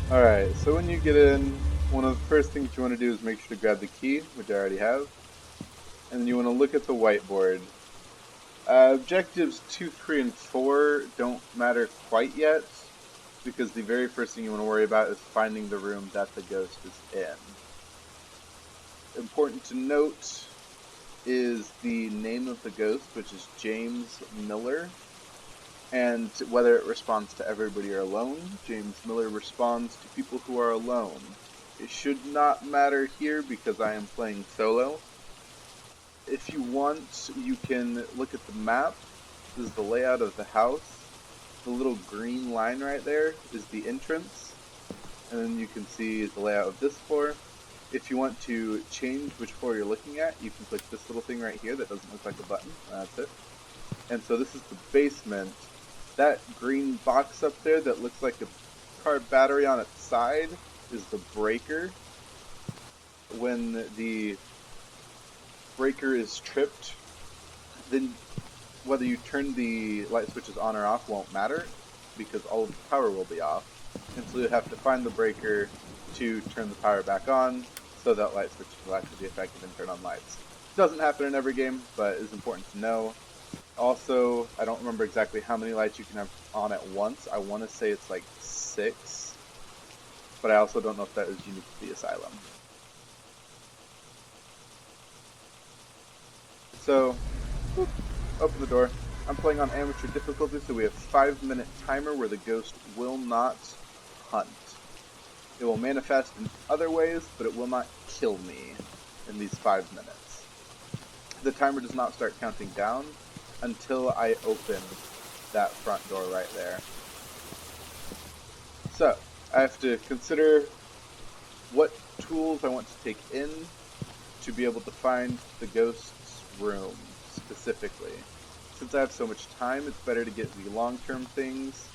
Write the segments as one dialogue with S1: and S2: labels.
S1: Alright, so when you get in, one of the first things you want to do is make sure to grab the key, which I already have, and then you want to look at the whiteboard. Objectives 2, 3, and 4 don't matter quite yet, because the very first thing you want to worry about is finding the room that the ghost is in. Important to note is the name of the ghost, which is James Miller, and whether it responds to everybody or alone. James Miller responds to people who are alone. It should not matter here because I am playing solo. If you want, you can look at the map. This is the layout of the house. The little green line right there is the entrance, and then you can see the layout of this floor. If you want to change which floor you're looking at, you can click this little thing right here that doesn't look like a button. That's it. And so this is the basement. That green box up there that looks like a car battery on its side is the breaker. When the breaker is tripped, then whether you turn the light switches on or off won't matter because all of the power will be off. And so you have to find the breaker to turn the power back on so that light switch will actually be effective and turn on lights. It doesn't happen in every game, but it's important to know. Also, I don't remember exactly how many lights you can have on at once. I want to say it's like 6, but I also don't know if that is unique to the asylum. So, open the door. I'm playing on amateur difficulty, so we have 5-minute timer where the ghost will not hunt. It will manifest in other ways, but it will not kill me in these 5 minutes. The timer does not start counting down until I open that front door right there. So, I have to consider what tools I want to take in to be able to find the ghost's room specifically. Since I have so much time, it's better to get the long-term things.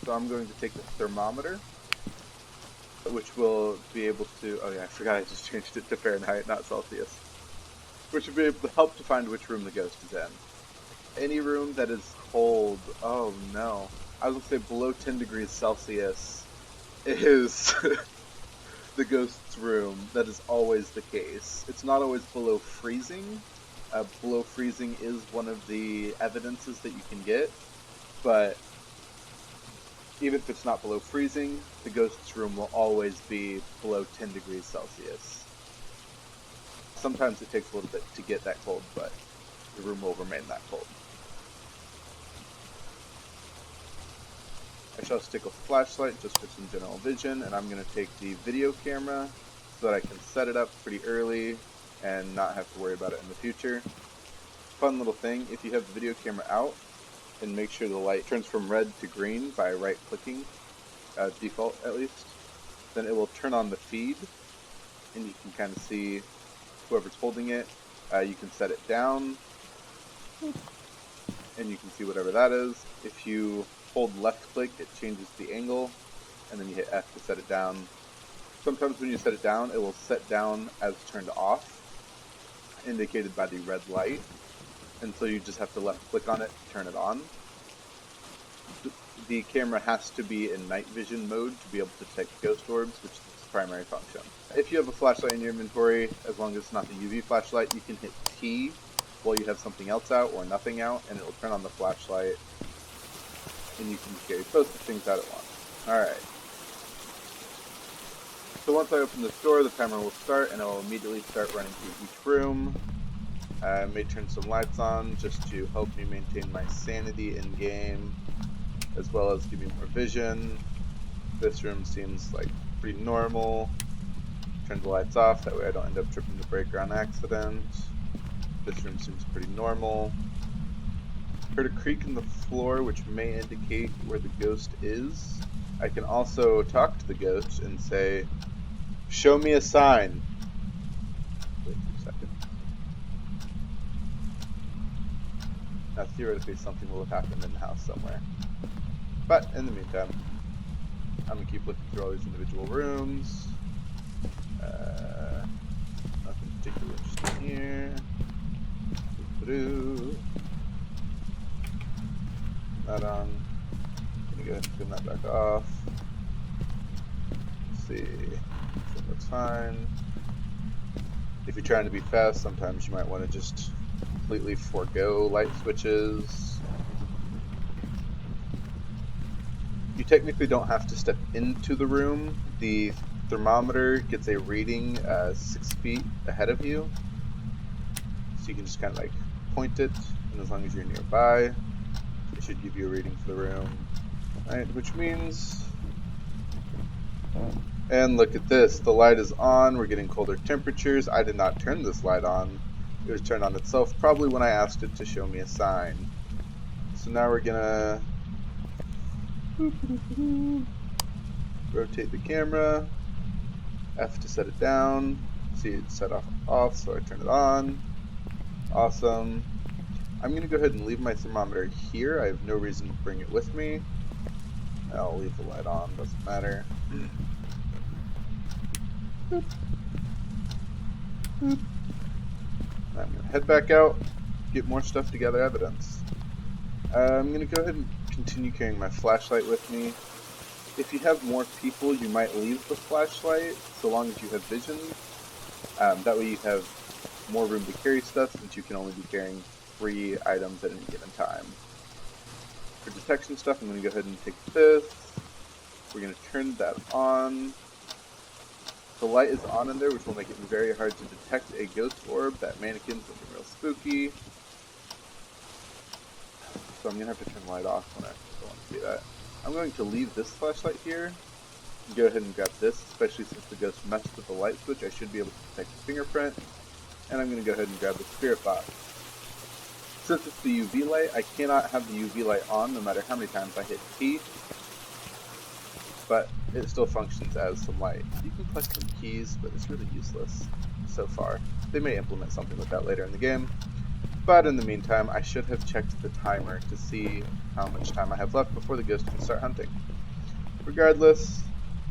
S1: So I'm going to take the thermometer, which will be able to, oh yeah, I forgot I just changed it to Fahrenheit, not Celsius, which will be able to help to find which room the ghost is in. Any room that is cold, oh no, I was going to say below 10 degrees Celsius is the ghost's room. That is always the case. It's not always below freezing. Below freezing is one of the evidences that you can get, but even if it's not below freezing, the ghost's room will always be below 10 degrees Celsius. Sometimes it takes a little bit to get that cold, but the room will remain that cold. I shall stick a flashlight just for some general vision, and I'm going to take the video camera so that I can set it up pretty early and not have to worry about it in the future. Fun little thing, if you have the video camera out, and make sure the light turns from red to green by right-clicking, default at least, then it will turn on the feed, and you can kind of see whoever's holding it. You can set it down, and you can see whatever that is. If you hold left-click, it changes the angle, and then you hit F to set it down. Sometimes when you set it down, it will set down as turned off, indicated by the red light, and so you just have to left click on it to turn it on. The camera has to be in night vision mode to be able to detect ghost orbs, which is its primary function. If you have a flashlight in your inventory, as long as it's not the UV flashlight, you can hit T while you have something else out or nothing out, and it will turn on the flashlight, and you can carry both the things out at once. Alright. So once I open this door, the timer will start, and it will immediately start running through each room. I may turn some lights on just to help me maintain my sanity in game, as well as give me more vision. This room seems like pretty normal. Turn the lights off, that way I don't end up tripping the breaker on accident. This room seems pretty normal. Heard a creak in the floor, which may indicate where the ghost is. I can also talk to the ghost and say, "Show me a sign." Wait 2 seconds. Now theoretically something will have happened in the house somewhere. But in the meantime, I'm going to keep looking through all these individual rooms. Nothing particularly interesting here. That on. I'm going to go ahead and turn that back off. see. Everything looks fine. If you're trying to be fast, sometimes you might want to just completely forego light switches. You technically don't have to step into the room. The thermometer gets a reading 6 feet ahead of you. So you can just kind of like point it, and as long as you're nearby, it should give you a reading for the room. Right, which means, and look at this, the light is on, we're getting colder temperatures. I did not turn this light on. It was turned on itself, probably when I asked it to show me a sign. So now we're gonna rotate the camera, F to set it down. See, it's set off, so I turn it on. Awesome. I'm going to go ahead and leave my thermometer here. I have no reason to bring it with me. I'll leave the light on, doesn't matter. Boop. Boop. I'm going to head back out, get more stuff to gather evidence. I'm going to go ahead and continue carrying my flashlight with me. If you have more people, you might leave the flashlight, so long as you have vision. That way you have more room to carry stuff, since you can only be carrying 3 items at any given time. For detection stuff, I'm going to go ahead and take this. We're going to turn that on. The light is on in there, which will make it very hard to detect a ghost orb. That mannequin's looking real spooky. So I'm going to have to turn the light off when I don't want to see that. I'm going to leave this flashlight here. Go ahead and grab this, especially since the ghost messed with the light switch. I should be able to detect the fingerprint. And I'm going to go ahead and grab the spirit box. Since it's the UV light, I cannot have the UV light on no matter how many times I hit T. But it still functions as some light. You can collect some keys, but it's really useless so far. They may implement something with that later in the game. But in the meantime, I should have checked the timer to see how much time I have left before the ghost can start hunting. Regardless,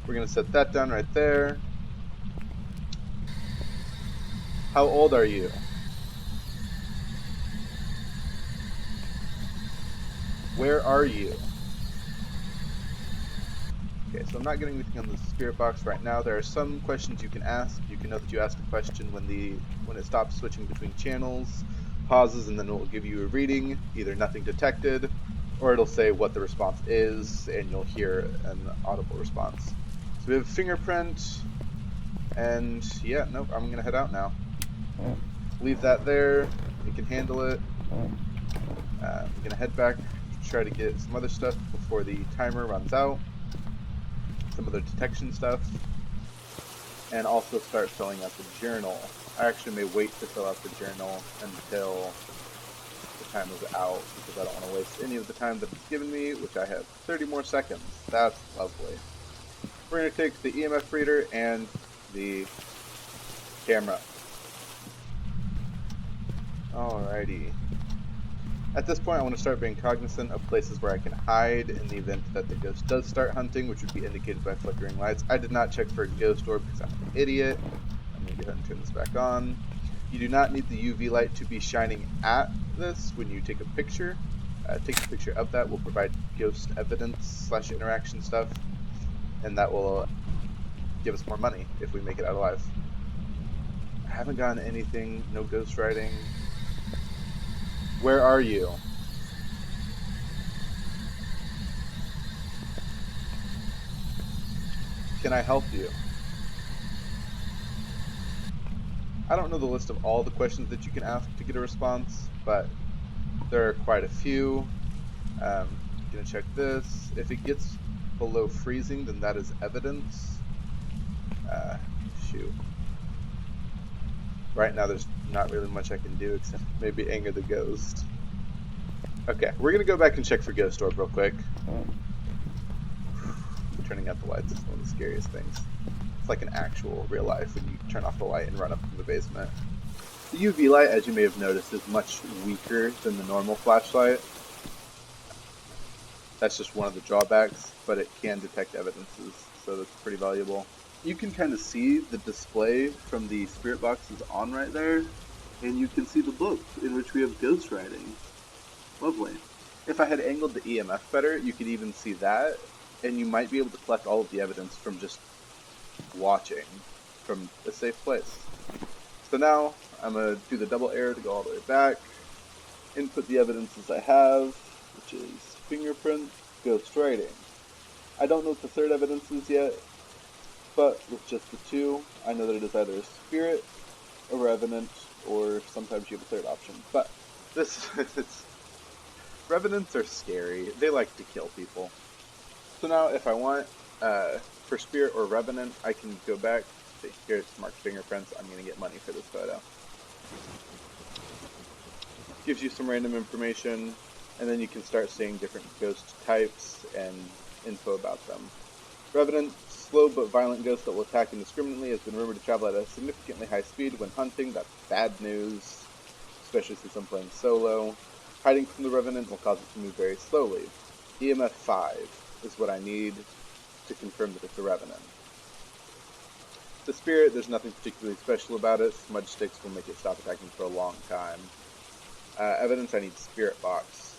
S1: we're going to set that down right there. How old are you? Where are you? Okay, so I'm not getting anything on the spirit box right now. There are some questions you can ask. You can know that you asked a question when it stops switching between channels, pauses, and then it will give you a reading, either nothing detected, or it'll say what the response is, and you'll hear an audible response. So we have fingerprint, and yeah, nope, I'm gonna head out now. Leave that there, it can handle it. I'm gonna head back, try to get some other stuff before the timer runs out. Some other detection stuff, and also start filling out the journal. I actually may wait to fill out the journal until the time is out, because I don't want to waste any of the time that it's given me, which I have 30 more seconds. That's lovely. We're going to take the EMF reader and the camera. Alrighty. At this point, I want to start being cognizant of places where I can hide in the event that the ghost does start hunting, which would be indicated by flickering lights. I did not check for a ghost orb because I'm an idiot. I'm going to go ahead and turn this back on. You do not need the UV light to be shining at this when you take a picture. Taking a picture of that will provide ghost evidence / interaction stuff, and that will give us more money if we make it out alive. I haven't gotten anything, no ghost writing. Where are you? Can I help you? I don't know the list of all the questions that you can ask to get a response, but there are quite a few. I'm gonna check this. If it gets below freezing, then that is evidence. Shoot. Right now there's not really much I can do except maybe anger the ghost. Okay, we're gonna go back and check for ghost orb real quick. Turning out the lights is one of the scariest things. It's like an actual real life when you turn off the light and run up from the basement. The UV light, as you may have noticed, is much weaker than the normal flashlight. That's just one of the drawbacks, but it can detect evidences, so that's pretty valuable. You can kind of see the display from the spirit box is on right there, and you can see the book in which we have ghost writing. Lovely. If I had angled the EMF better, you could even see that, and you might be able to collect all of the evidence from just watching from a safe place. So now I'm going to do the double arrow to go all the way back, input the evidences I have, which is fingerprint, ghost writing. I don't know what the third evidence is yet, but with just the two, I know that it is either a spirit, a revenant, or sometimes you have a third option. But revenants are scary. They like to kill people. So now if I want, for spirit or revenant, I can go back. See, here's marked fingerprints. I'm going to get money for this photo. Gives you some random information, and then you can start seeing different ghost types and info about them. Revenant, slow but violent ghost that will attack indiscriminately, has been rumored to travel at a significantly high speed when hunting. That's bad news, especially since I'm playing solo. Hiding from the Revenant will cause it to move very slowly. EMF 5 is what I need to confirm that it's a Revenant. The Spirit, there's nothing particularly special about it. Smudge sticks will make it stop attacking for a long time. Evidence, I need Spirit Box,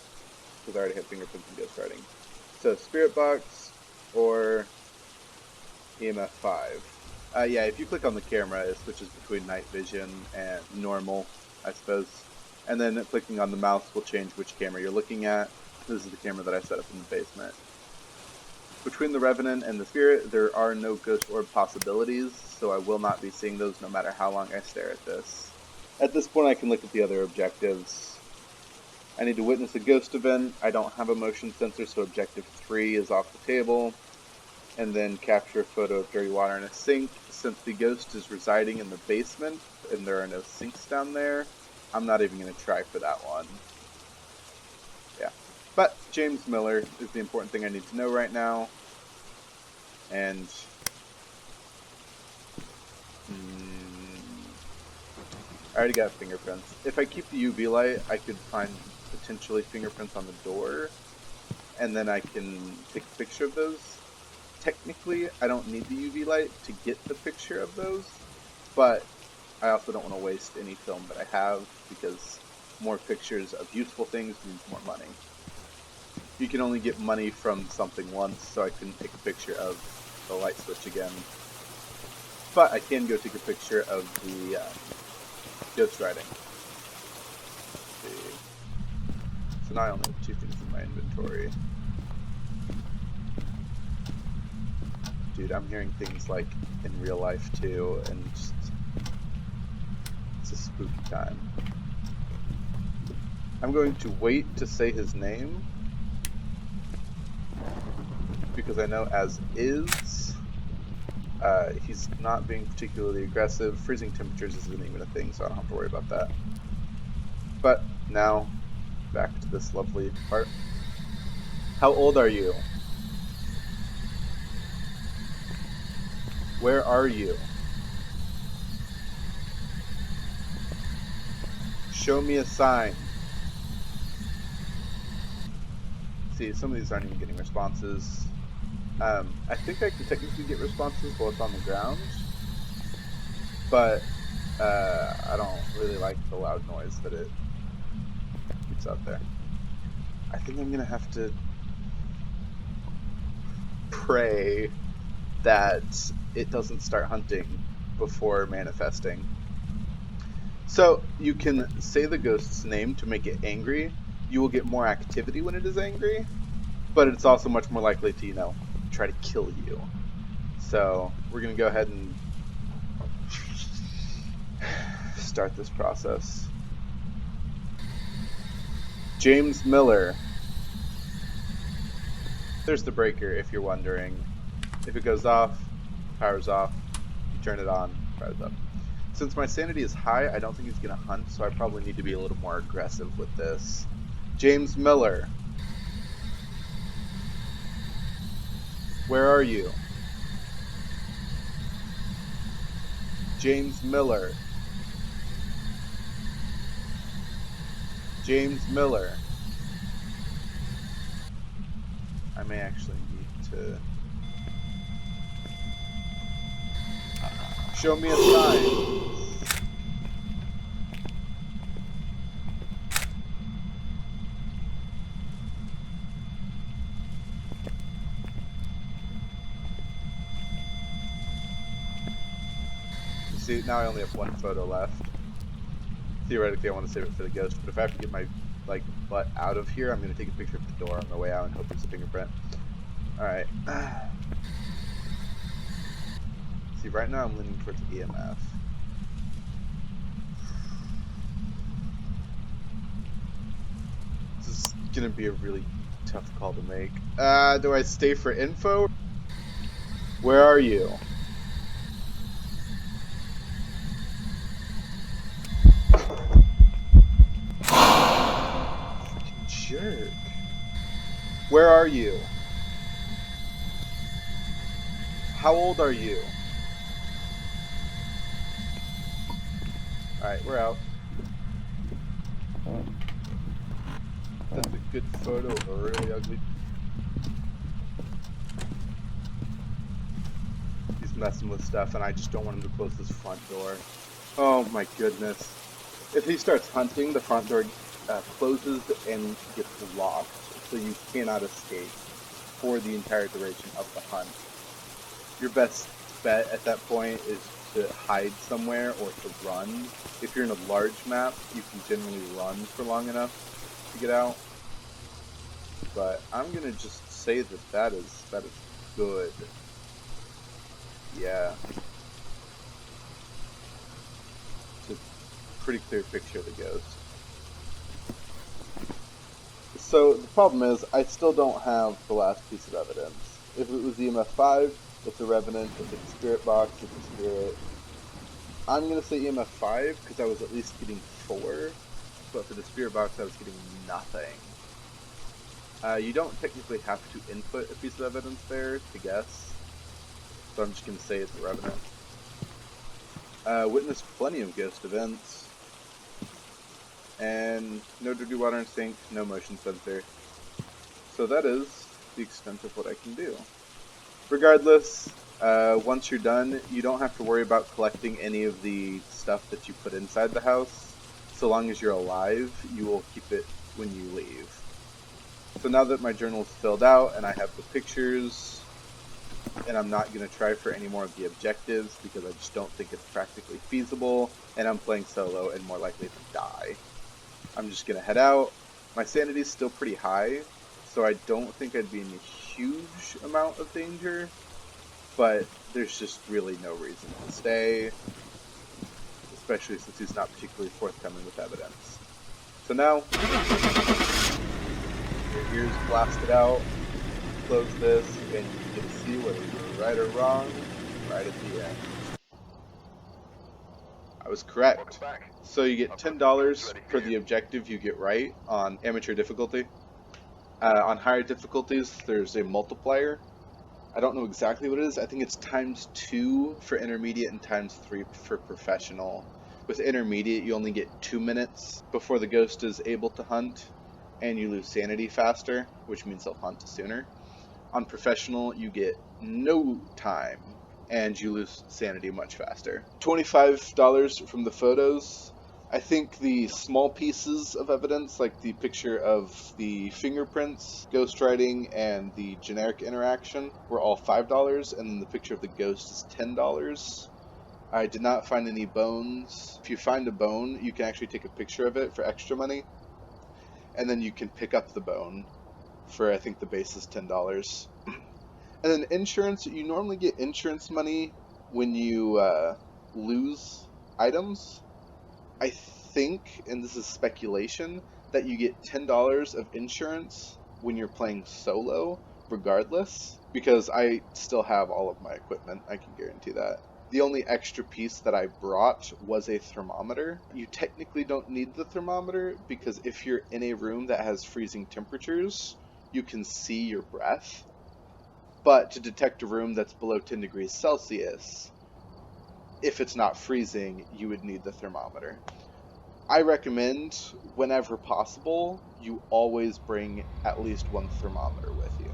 S1: because I already have fingerprints and ghost writing. So Spirit Box or EMF 5. Yeah, if you click on the camera, it switches between night vision and normal, I suppose. And then clicking on the mouse will change which camera you're looking at. This is the camera that I set up in the basement. Between the Revenant and the Spirit, there are no ghost orb possibilities, so I will not be seeing those no matter how long I stare at this. At this point, I can look at the other objectives. I need to witness a ghost event. I don't have a motion sensor, so objective 3 is off the table. And then capture a photo of dirty water in a sink. Since the ghost is residing in the basement and there are no sinks down there, I'm not even going to try for that one. Yeah. But James Miller is the important thing I need to know right now. And I already got fingerprints. If I keep the UV light, I could find potentially fingerprints on the door. And then I can take a picture of those. Technically, I don't need the UV light to get the picture of those, but I also don't want to waste any film that I have, because more pictures of useful things means more money. You can only get money from something once, so I couldn't take a picture of the light switch again. But I can go take a picture of the ghost writing. Let's see. So now I only have 2 things in my inventory. Dude, I'm hearing things like in real life too, and just, it's a spooky time. I'm going to wait to say his name, because I know as is, he's not being particularly aggressive. Freezing temperatures isn't even a thing, so I don't have to worry about that. But now, back to this lovely part. How old are you? Where are you? Show me a sign. See, some of these aren't even getting responses. I think I can technically get responses while it's on the ground, but I don't really like the loud noise that it keeps out there. I think I'm gonna have to pray that it doesn't start hunting before manifesting. So you can say the ghost's name to make it angry. You will get more activity when it is angry, but it's also much more likely to, try to kill you. So we're going to go ahead and start this process. James Miller. There's the breaker, if you're wondering. If it goes off, power's off. You turn it on, fire's up. Since my sanity is high, I don't think he's going to hunt, so I probably need to be a little more aggressive with this. James Miller. Where are you? James Miller. James Miller. I may actually need to show me a sign. see, now I only have one photo left. Theoretically, I want to save it for the ghost, but if I have to get my butt out of here, I'm gonna take a picture of the door on my way out and hope it's a fingerprint. All right. See, right now I'm leaning towards EMF. This is gonna be a really tough call to make. Do I stay for info? Where are you? Fucking jerk. Where are you? How old are you? Alright, we're out. That's a good photo of a really ugly. He's messing with stuff, and I just don't want him to close this front door. Oh my goodness. If he starts hunting, the front door closes and gets locked, so you cannot escape for the entire duration of the hunt. Your best bet at that point is to hide somewhere or to run. If you're in a large map, you can generally run for long enough to get out. But I'm gonna just say that is good. Yeah. It's a pretty clear picture of the ghost. So the problem is, I still don't have the last piece of evidence. If it was EMF 5, it's a revenant. If it's a spirit box, it's a spirit. I'm gonna say EMF 5 because I was at least getting 4, but for the spirit box I was getting nothing. You don't technically have to input a piece of evidence there to guess, so I'm just gonna say it's a revenant. Witnessed plenty of ghost events, and no dirty water and sink, no motion sensor. So that is the extent of what I can do. Regardless, once you're done, you don't have to worry about collecting any of the stuff that you put inside the house. So long as you're alive, you will keep it when you leave. So now that my journal is filled out and I have the pictures, and I'm not going to try for any more of the objectives because I just don't think it's practically feasible, and I'm playing solo and more likely to die. I'm just going to head out. My sanity is still pretty high, so I don't think I'd be in a huge amount of danger, but there's just really no reason to stay, especially since he's not particularly forthcoming with evidence. So now, your ears blasted out, close this, and you can see whether you were right or wrong right at the end. I was correct. So you get $10 for the objective you get right on amateur difficulty. On higher difficulties, there's a multiplier. I don't know exactly what it is. I think it's ×2 for intermediate and ×3 for professional. With intermediate, you only get 2 minutes before the ghost is able to hunt, and you lose sanity faster, which means they'll hunt sooner. On professional, you get no time, and you lose sanity much faster. $25 from the photos. I think the small pieces of evidence, like the picture of the fingerprints, ghostwriting, and the generic interaction, were all $5, and the picture of the ghost is $10. I did not find any bones. If you find a bone, you can actually take a picture of it for extra money, and then you can pick up the bone for, I think the base is $10. And then insurance, you normally get insurance money when you lose items. I think, and this is speculation, that you get $10 of insurance when you're playing solo, regardless, because I still have all of my equipment, I can guarantee that. The only extra piece that I brought was a thermometer. You technically don't need the thermometer, because if you're in a room that has freezing temperatures, you can see your breath. But to detect a room that's below 10 degrees Celsius, if it's not freezing, you would need the thermometer. I recommend, whenever possible, you always bring at least one thermometer with you.